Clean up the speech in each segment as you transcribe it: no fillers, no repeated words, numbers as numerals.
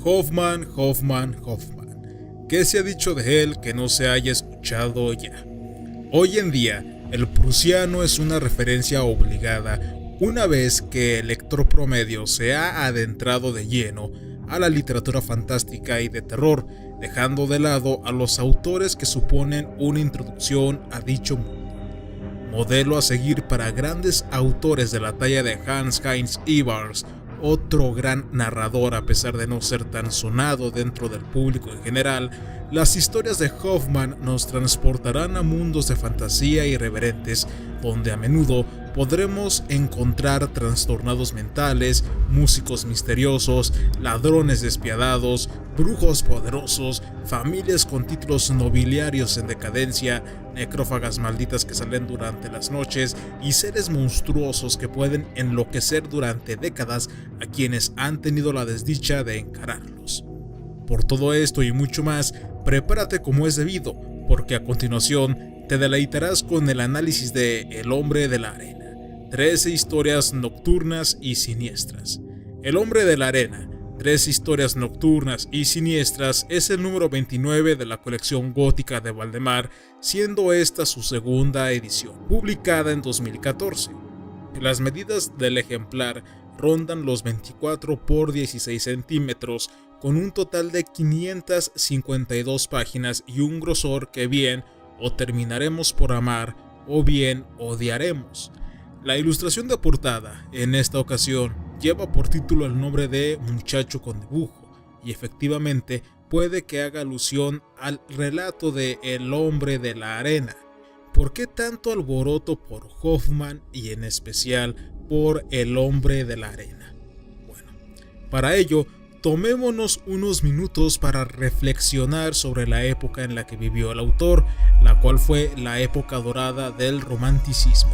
Hoffmann, Hoffmann, Hoffmann. ¿Qué se ha dicho de él que no se haya escuchado ya? Hoy en día, el prusiano es una referencia obligada una vez que el lector promedio se ha adentrado de lleno a la literatura fantástica y de terror, dejando de lado a los autores que suponen una introducción a dicho mundo. Modelo a seguir para grandes autores de la talla de Hans Heinz Ewers, otro gran narrador a pesar de no ser tan sonado dentro del público en general, las historias de Hoffmann nos transportarán a mundos de fantasía irreverentes, donde a menudo podremos encontrar trastornados mentales, músicos misteriosos, ladrones despiadados, brujos poderosos, familias con títulos nobiliarios en decadencia, necrófagas malditas que salen durante las noches y seres monstruosos que pueden enloquecer durante décadas a quienes han tenido la desdicha de encararlos. Por todo esto y mucho más, prepárate como es debido, porque a continuación te deleitarás con el análisis de El hombre de la arena. 13 historias nocturnas y siniestras. El hombre de la arena, 13 historias nocturnas y siniestras es el número 29 de la colección gótica de Valdemar, siendo esta su segunda edición, publicada en 2014. Las medidas del ejemplar rondan los 24 por 16 centímetros, con un total de 552 páginas y un grosor que bien o terminaremos por amar o bien odiaremos. La ilustración de portada, en esta ocasión, lleva por título el nombre de Muchacho con dibujo, y efectivamente puede que haga alusión al relato de El hombre de la arena. ¿Por qué tanto alboroto por Hoffmann y en especial por El hombre de la arena? Bueno, para ello, tomémonos unos minutos para reflexionar sobre la época en la que vivió el autor, la cual fue la época dorada del romanticismo.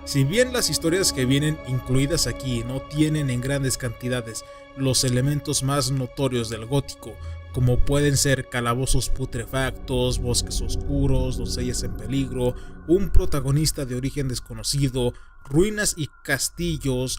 Si bien las historias que vienen incluidas aquí no tienen en grandes cantidades los elementos más notorios del gótico, como pueden ser calabozos putrefactos, bosques oscuros, doncellas en peligro, un protagonista de origen desconocido, ruinas y castillos,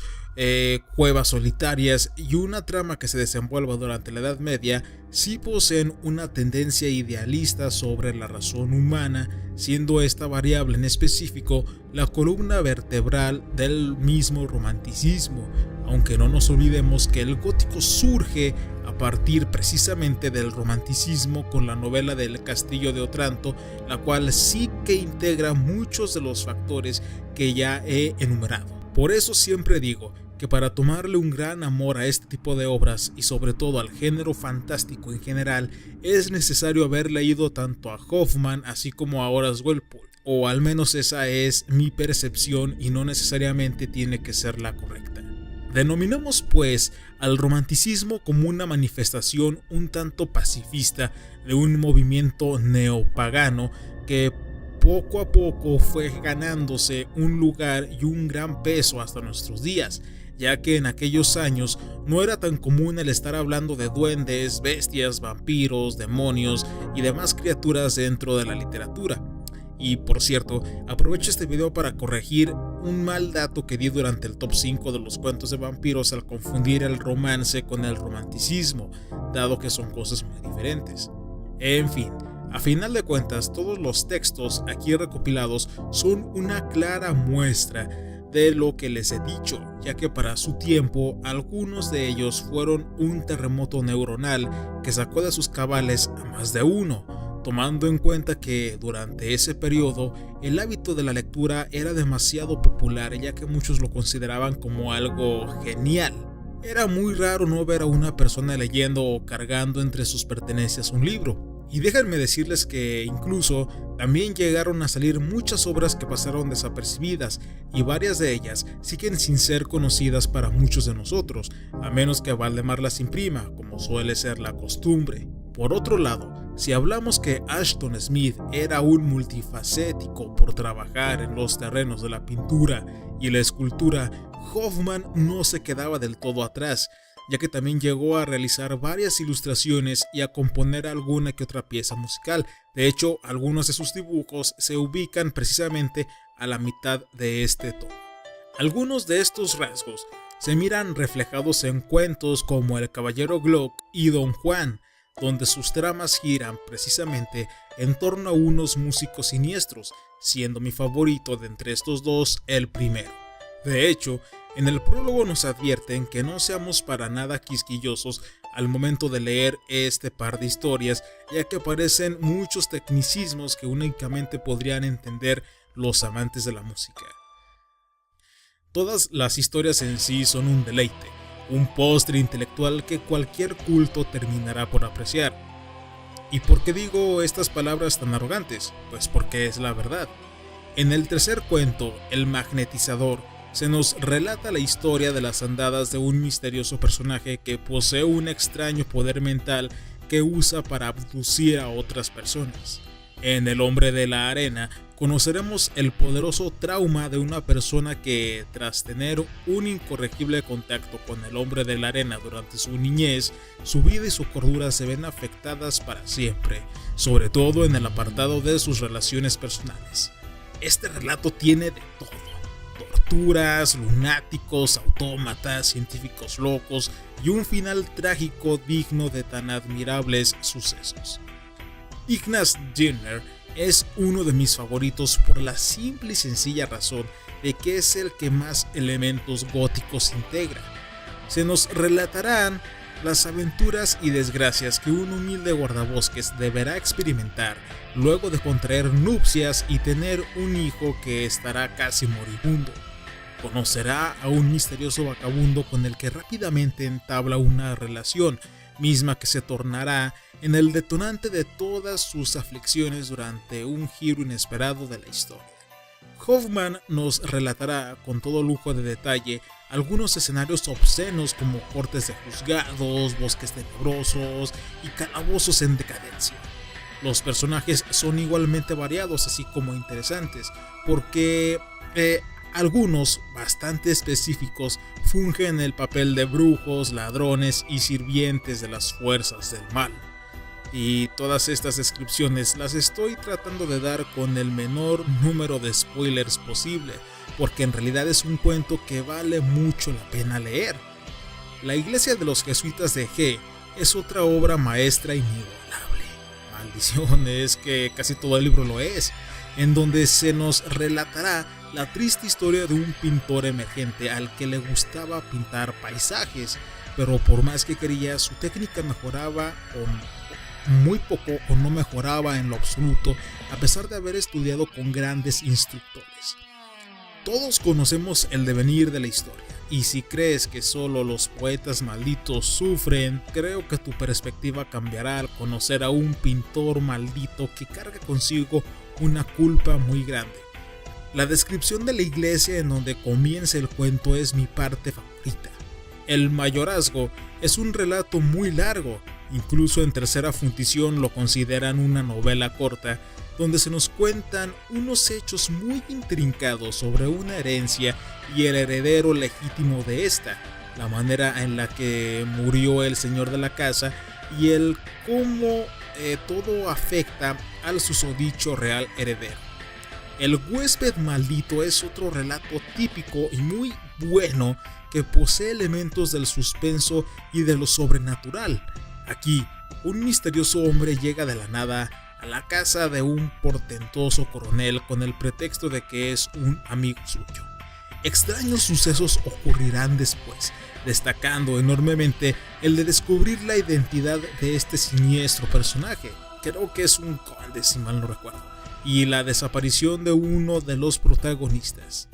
cuevas solitarias y una trama que se desenvuelva durante la Edad Media, sí poseen una tendencia idealista sobre la razón humana, siendo esta variable en específico la columna vertebral del mismo romanticismo, aunque no nos olvidemos que el gótico surge a partir precisamente del romanticismo con la novela del Castillo de Otranto, la cual sí que integra muchos de los factores que ya he enumerado. Por eso siempre digo que para tomarle un gran amor a este tipo de obras y sobre todo al género fantástico en general, es necesario haber leído tanto a Hoffmann así como a Horace Walpole, o al menos esa es mi percepción y no necesariamente tiene que ser la correcta. Denominamos pues al romanticismo como una manifestación un tanto pacifista de un movimiento neopagano que poco a poco fue ganándose un lugar y un gran peso hasta nuestros días, ya que en aquellos años no era tan común el estar hablando de duendes, bestias, vampiros, demonios y demás criaturas dentro de la literatura. Y por cierto, aprovecho este video para corregir un mal dato que di durante el top 5 de los cuentos de vampiros al confundir el romance con el romanticismo, dado que son cosas muy diferentes. En fin, a final de cuentas, todos los textos aquí recopilados son una clara muestra de lo que les he dicho, ya que para su tiempo algunos de ellos fueron un terremoto neuronal que sacó de sus cabales a más de uno, tomando en cuenta que durante ese periodo el hábito de la lectura era demasiado popular, ya que muchos lo consideraban como algo genial. Era muy raro no ver a una persona leyendo o cargando entre sus pertenencias un libro. Y déjenme decirles que incluso también llegaron a salir muchas obras que pasaron desapercibidas y varias de ellas siguen sin ser conocidas para muchos de nosotros, a menos que Valdemar las imprima, como suele ser la costumbre. Por otro lado, si hablamos que Ashton Smith era un multifacético por trabajar en los terrenos de la pintura y la escultura, Hoffmann no se quedaba del todo atrás, ya que también llegó a realizar varias ilustraciones y a componer alguna que otra pieza musical. De hecho, algunos de sus dibujos se ubican precisamente a la mitad de este tomo. Algunos de estos rasgos se miran reflejados en cuentos como El Caballero Glock y Don Juan, donde sus tramas giran precisamente en torno a unos músicos siniestros, siendo mi favorito de entre estos dos el primero. De hecho, en el prólogo nos advierten que no seamos para nada quisquillosos al momento de leer este par de historias, ya que aparecen muchos tecnicismos que únicamente podrían entender los amantes de la música. Todas las historias en sí son un deleite, un postre intelectual que cualquier culto terminará por apreciar. ¿Y por qué digo estas palabras tan arrogantes? Pues porque es la verdad. En el tercer cuento, El Magnetizador, se nos relata la historia de las andadas de un misterioso personaje que posee un extraño poder mental que usa para abducir a otras personas. En El Hombre de la Arena conoceremos el poderoso trauma de una persona que, tras tener un incorregible contacto con el Hombre de la Arena durante su niñez, su vida y su cordura se ven afectadas para siempre, sobre todo en el apartado de sus relaciones personales. Este relato tiene de todo: torturas, lunáticos, autómatas, científicos locos y un final trágico digno de tan admirables sucesos. Ignaz Dinner es uno de mis favoritos por la simple y sencilla razón de que es el que más elementos góticos integra. Se nos relatarán las aventuras y desgracias que un humilde guardabosques deberá experimentar luego de contraer nupcias y tener un hijo que estará casi moribundo. Conocerá a un misterioso vagabundo con el que rápidamente entabla una relación, misma que se tornará en el detonante de todas sus aflicciones durante un giro inesperado de la historia. Hoffmann nos relatará con todo lujo de detalle algunos escenarios obscenos como cortes de juzgados, bosques tenebrosos y calabozos en decadencia. Los personajes son igualmente variados así como interesantes, porque algunos, bastante específicos, fungen el papel de brujos, ladrones y sirvientes de las fuerzas del mal. Y todas estas descripciones las estoy tratando de dar con el menor número de spoilers posible, porque en realidad es un cuento que vale mucho la pena leer. La Iglesia de los Jesuitas de G es otra obra maestra inigualable. Maldición, es que casi todo el libro lo es, en donde se nos relatará la triste historia de un pintor emergente al que le gustaba pintar paisajes, pero por más que quería, su técnica mejoraba muy poco o no mejoraba en lo absoluto, a pesar de haber estudiado con grandes instructores. Todos conocemos el devenir de la historia, y si crees que solo los poetas malditos sufren, creo que tu perspectiva cambiará al conocer a un pintor maldito que carga consigo una culpa muy grande. La descripción de la iglesia en donde comienza el cuento es mi parte favorita. El mayorazgo es un relato muy largo, incluso en tercera fundición lo consideran una novela corta, donde se nos cuentan unos hechos muy intrincados sobre una herencia y el heredero legítimo de esta, la manera en la que murió el señor de la casa y el cómo todo afecta al susodicho real heredero. El huésped maldito es otro relato típico y muy bueno que posee elementos del suspenso y de lo sobrenatural. Aquí, un misterioso hombre llega de la nada a la casa de un portentoso coronel con el pretexto de que es un amigo suyo. Extraños sucesos ocurrirán después, destacando enormemente el de descubrir la identidad de este siniestro personaje, creo que es un conde si mal no recuerdo, y la desaparición de uno de los protagonistas.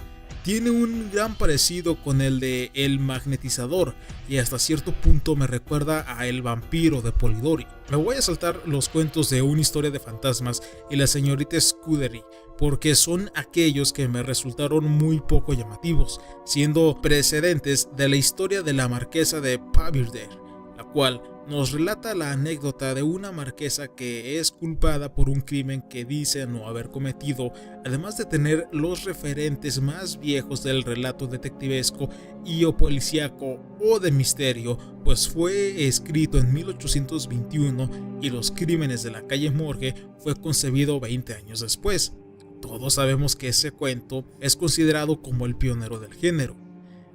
Tiene un gran parecido con el de El Magnetizador y hasta cierto punto me recuerda a El Vampiro de Polidori. Me voy a saltar los cuentos de Una Historia de Fantasmas y La Señorita Scuderi porque son aquellos que me resultaron muy poco llamativos, siendo precedentes de la historia de la marquesa de Pavirdale, la cual nos relata la anécdota de una marquesa que es culpada por un crimen que dice no haber cometido, además de tener los referentes más viejos del relato detectivesco y o policíaco o de misterio, pues fue escrito en 1821 y Los Crímenes de la calle Morgue fue concebido 20 años después. Todos sabemos que ese cuento es considerado como el pionero del género.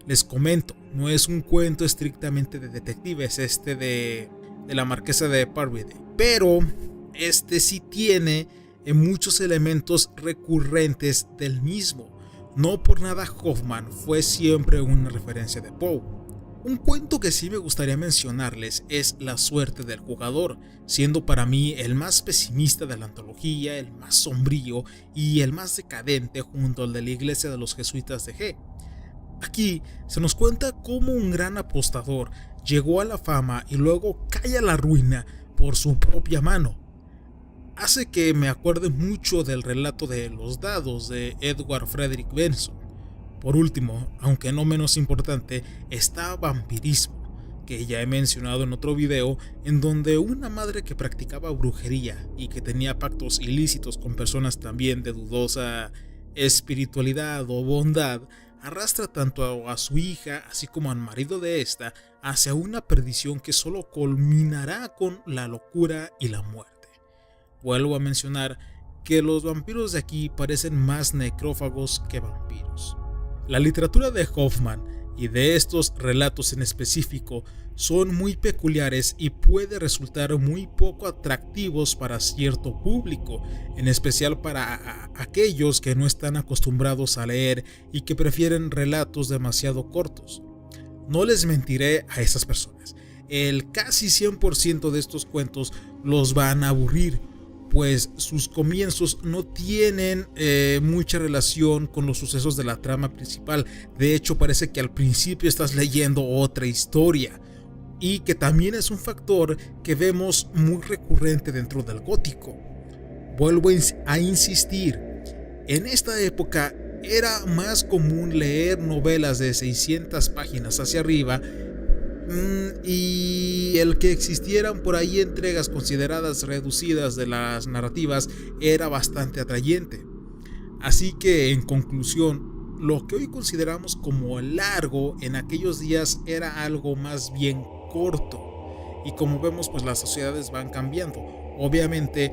Les comento, no es un cuento estrictamente de detectives de la Marquesa de Parvati, pero este sí tiene muchos elementos recurrentes del mismo. No por nada Hoffman fue siempre una referencia de Poe. Un cuento que sí me gustaría mencionarles es La suerte del jugador, siendo para mí el más pesimista de la antología, el más sombrío y el más decadente junto al de la iglesia de los jesuitas de G. Aquí se nos cuenta cómo un gran apostador llegó a la fama y luego cae a la ruina por su propia mano. Hace que me acuerde mucho del relato de Los dados de Edward Frederick Benson. Por último, aunque no menos importante, está Vampirismo, que ya he mencionado en otro video, en donde una madre que practicaba brujería y que tenía pactos ilícitos con personas también de dudosa espiritualidad o bondad, arrastra tanto a su hija así como al marido de esta hacia una perdición que solo culminará con la locura y la muerte. Vuelvo a mencionar que los vampiros de aquí parecen más necrófagos que vampiros. La literatura de Hoffman y de estos relatos en específico son muy peculiares y puede resultar muy poco atractivos para cierto público, en especial para aquellos que no están acostumbrados a leer y que prefieren relatos demasiado cortos. No les mentiré a esas personas, el casi 100% de estos cuentos los van a aburrir, pues sus comienzos no tienen mucha relación con los sucesos de la trama principal. De hecho, parece que al principio estás leyendo otra historia, y que también es un factor que vemos muy recurrente dentro del gótico. Vuelvo a insistir, en esta época era más común leer novelas de 600 páginas hacia arriba, y el que existieran por ahí entregas consideradas reducidas de las narrativas era bastante atrayente. Así que, en conclusión, lo que hoy consideramos como largo en aquellos días era algo más bien corto. Y como vemos, pues las sociedades van cambiando. Obviamente,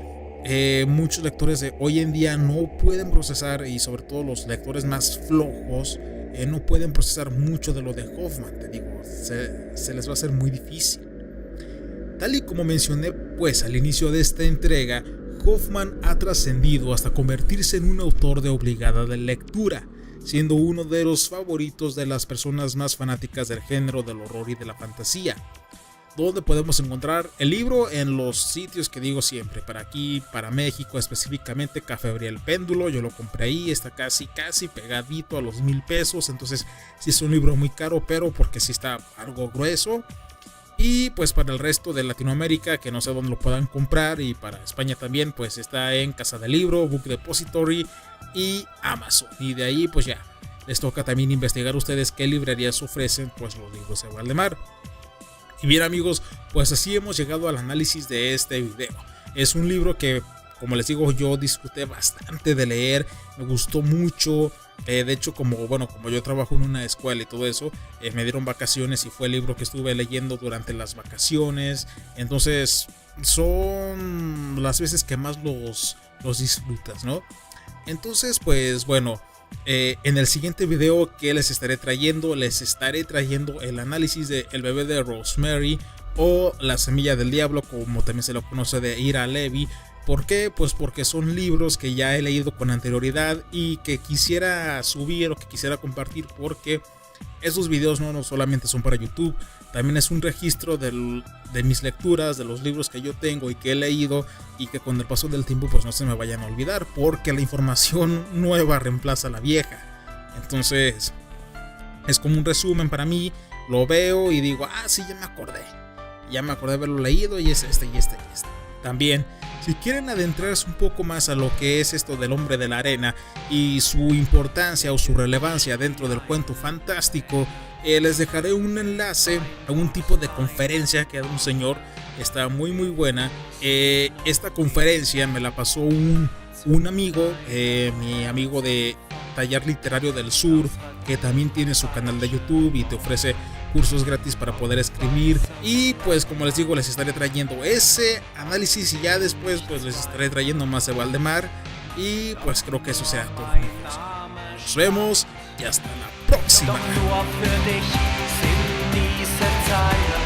muchos lectores de hoy en día no pueden procesar, y sobre todo los lectores más flojos, no pueden procesar mucho de lo de Hoffman. Te digo, se les va a hacer muy difícil. Tal y como mencioné pues al inicio de esta entrega, Hoffman ha trascendido hasta convertirse en un autor de obligada de lectura, siendo uno de los favoritos de las personas más fanáticas del género del horror y de la fantasía. ¿Dónde podemos encontrar el libro? En los sitios que digo siempre, para aquí, para México específicamente, Café Briel Péndulo. Yo lo compré ahí, está casi pegadito a los 1,000 pesos, entonces sí es un libro muy caro, pero porque sí está algo grueso. Y pues para el resto de Latinoamérica, que no sé dónde lo puedan comprar, y para España también, pues está en Casa del Libro, Book Depository y Amazon. Y de ahí pues ya les toca también investigar ustedes qué librerías ofrecen pues los libros de Valdemar. Y bien amigos, pues así hemos llegado al análisis de este video. Es un libro que, como les digo, yo disfruté bastante de leer, me gustó mucho. De hecho, como yo trabajo en una escuela y todo eso, me dieron vacaciones y fue el libro que estuve leyendo durante las vacaciones. Entonces son las veces que más los disfrutas, ¿no? Entonces pues bueno, en el siguiente video que les estaré trayendo el análisis de El bebé de Rosemary o La semilla del diablo, como también se lo conoce, de Ira Levy. ¿Por qué? Pues porque son libros que ya he leído con anterioridad y que quisiera subir o que quisiera compartir, porque esos videos no solamente son para YouTube, también es un registro de mis lecturas, de los libros que yo tengo y que he leído, y que con el paso del tiempo pues no se me vayan a olvidar, porque la información nueva reemplaza a la vieja. Entonces es como un resumen para mí, lo veo y digo, sí, ya me acordé de haberlo leído, y es este. También, si quieren adentrarse un poco más a lo que es esto del hombre de la arena y su importancia o su relevancia dentro del cuento fantástico, les dejaré un enlace a un tipo de conferencia que da un señor. Está muy buena. Esta conferencia me la pasó un amigo, mi amigo de Taller Literario del Sur, que también tiene su canal de YouTube y te ofrece cursos gratis para poder escribir. Y pues como les digo, les estaré trayendo ese análisis, y ya después pues les estaré trayendo más de Valdemar. Y pues creo que eso será todo. Nos vemos y hasta la próxima. Doch nur für dich sind diese Zeilen